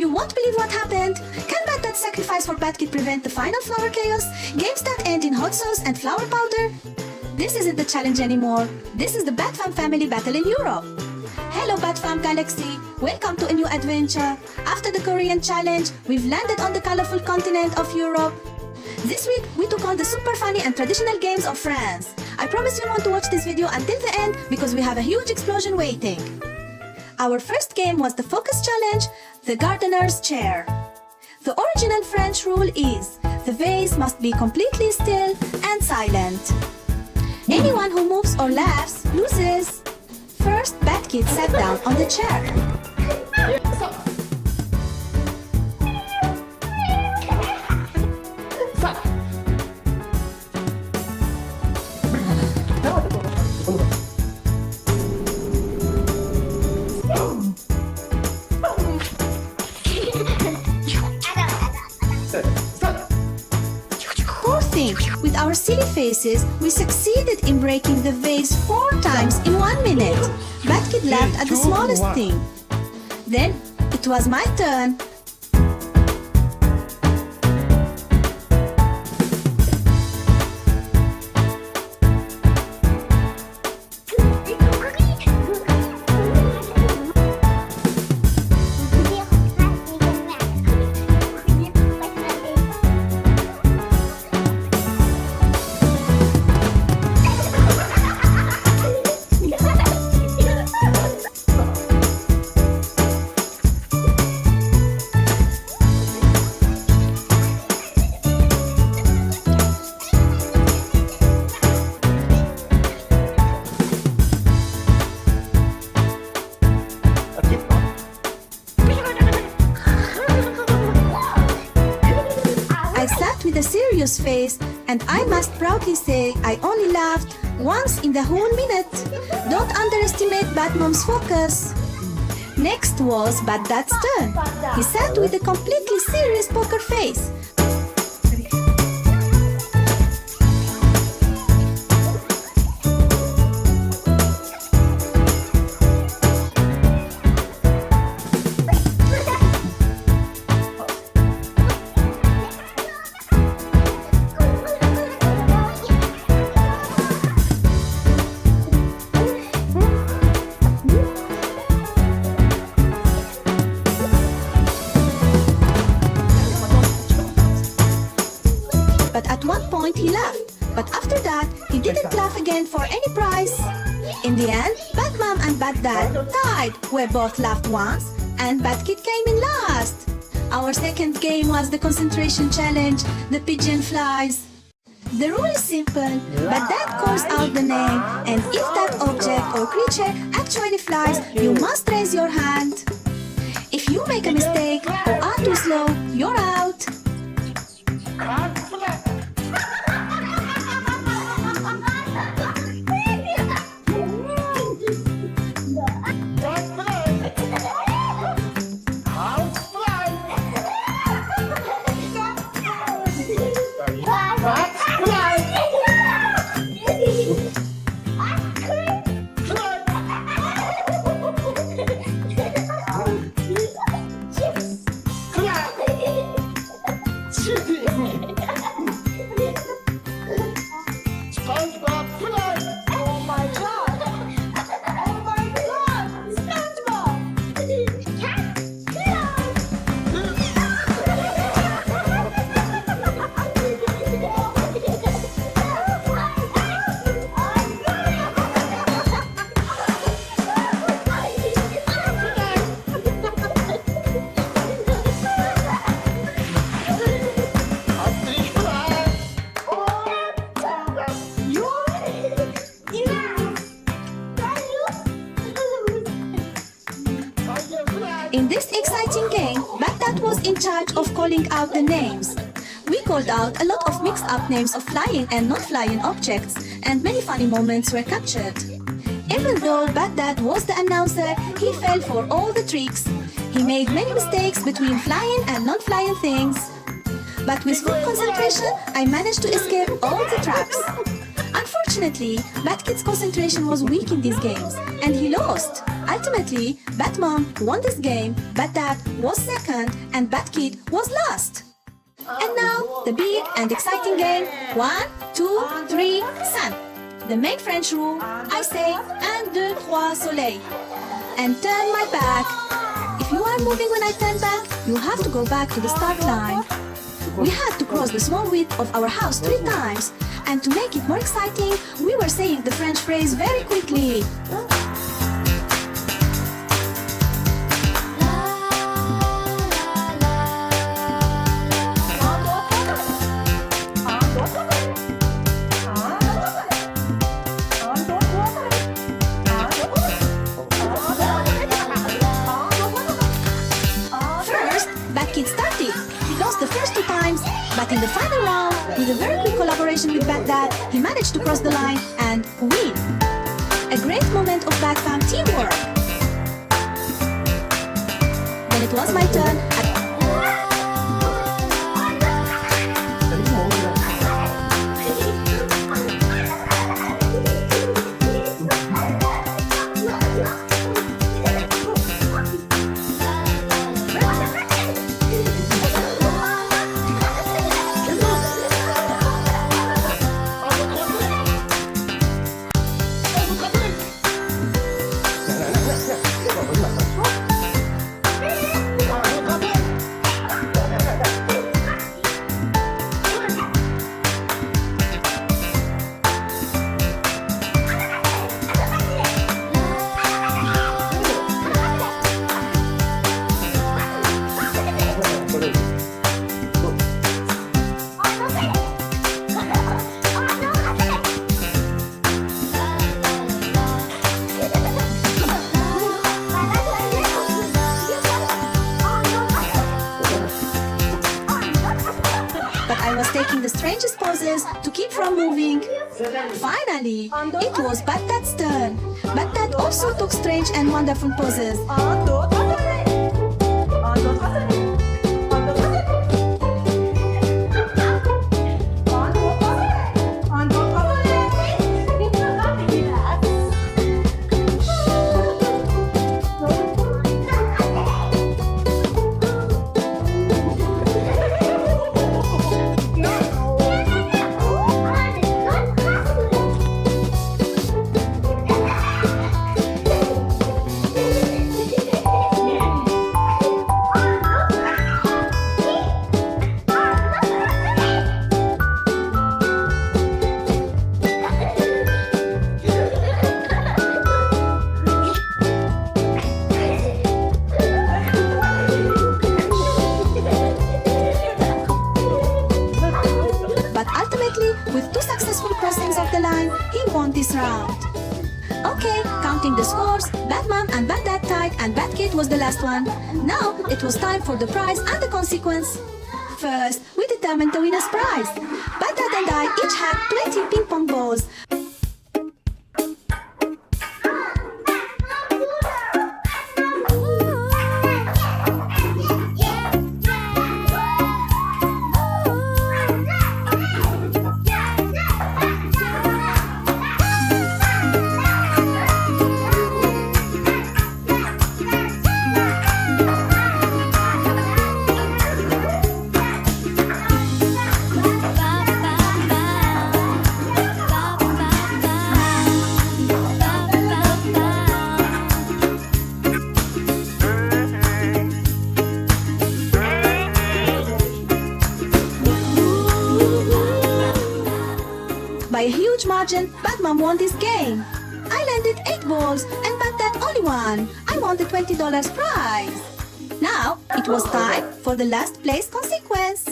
You won't believe what happened. Can BatDad sacrifice for BatKid prevent the final flower chaos? Games that end in hot sauce and flower powder? This isn't the challenge anymore. This is the BatFam family battle in Europe. Hello BatFam Galaxy, welcome to a new adventure. After the Korean challenge, we've landed on the colorful continent of Europe. This week, we took on the super funny and traditional games of France. I promise you want to watch this video until the end because we have a huge explosion waiting. Our first game was the focus challenge, the gardener's chair. The original French rule is, the vase must be completely still and silent. Anyone who moves or laughs loses. First, BatKid sat down on the chair. Poor thing, with our silly faces, we succeeded in breaking the vase 4 times in 1 minute. BatKid laughed at the smallest thing. Then, it was my turn. With a serious face, and I must proudly say I only laughed once in the whole minute. Don't underestimate BatMom's focus. Next was BatDad's turn. He sat with a completely serious poker face. But at one point he laughed, but after that he didn't laugh again for any prize. In the end, BatMom and BatDad tied, where both laughed once, and BatKid came in last. Our second game was the concentration challenge, the pigeon flies. The rule is simple, BatDad calls out the name, and if that object or creature actually flies, you must raise your hand. If you make a mistake or are too slow, you're out. In this exciting game, BatDad was in charge of calling out the names. We called out a lot of mixed-up names of flying and non-flying objects, and many funny moments were captured. Even though BatDad was the announcer, he fell for all the tricks. He made many mistakes between flying and non-flying things. But with full concentration, I managed to escape all the traps. Unfortunately, BatKid's concentration was weak in these games, and he lost. Ultimately, BatMom won this game, BatDad was second, and BatKid was last. And now, the big and exciting game, 1, 2, 3, sun. The main French rule, I say, un, deux, trois, soleil. And turn my back. If you are moving when I turn back, you have to go back to the start line. We had to cross the small width of our house 3 times. And to make it more exciting, we were saying the French phrase very quickly. BatKid started. He lost the first 2 times, but in the final round, with a very quick collaboration with BatDad, he managed to cross the line and win. A great moment of BatFam teamwork. Then it was my turn. I was taking the strangest poses to keep from moving. Finally, it was BatDad's turn. BatDad also took strange and wonderful poses. With 2 successful crossings of the line, he won this round. Okay, counting the scores, BatMom and BatDad tied and BatKid was the last one. Now it was time for the prize and the consequence. First, we determined the winner's prize. BatDad and I each had 20 ping pong balls. By a huge margin, BatMom won this game. I landed 8 balls and BatDad only 1. I won the $20 prize. Now, it was time for the last place consequence.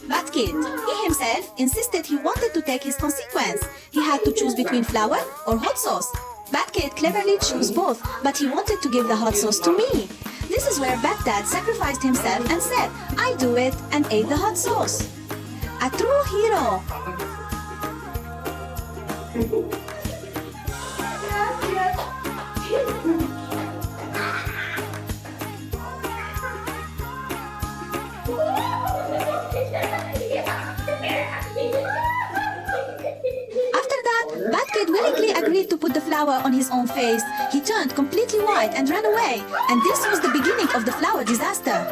BatKid, he himself insisted he wanted to take his consequence. He had to choose between flour or hot sauce. BatKid cleverly chose both, but he wanted to give the hot sauce to me. This is where BatDad sacrificed himself and said, "I do it," and ate the hot sauce. A true hero. After that, BatKid BatKid willingly agreed to put the flower on his own face. He turned completely white and ran away, and this was the beginning of the flower disaster.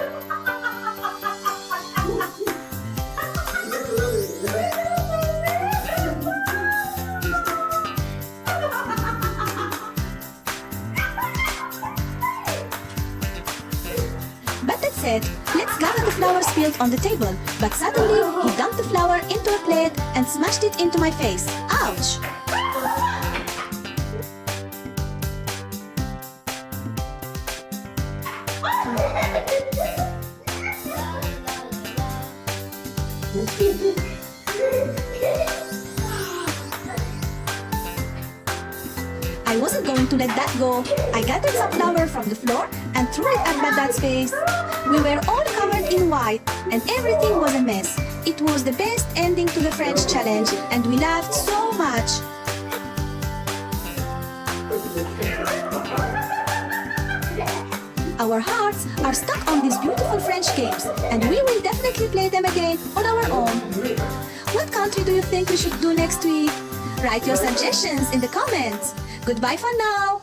BatDad said, "Let's gather the flowers spilled on the table," but suddenly he dumped the flower into a plate and smashed it into my face. Ouch! I wasn't going to let that go. I gathered some flour from the floor and threw it at BatDad's face. We were all covered in white and everything was a mess. It was the best ending to the French challenge and we laughed so much. Our hearts are stuck on these beautiful French games and we will definitely play them again on our own. What country do you think we should do next week? Write your suggestions in the comments. Goodbye for now!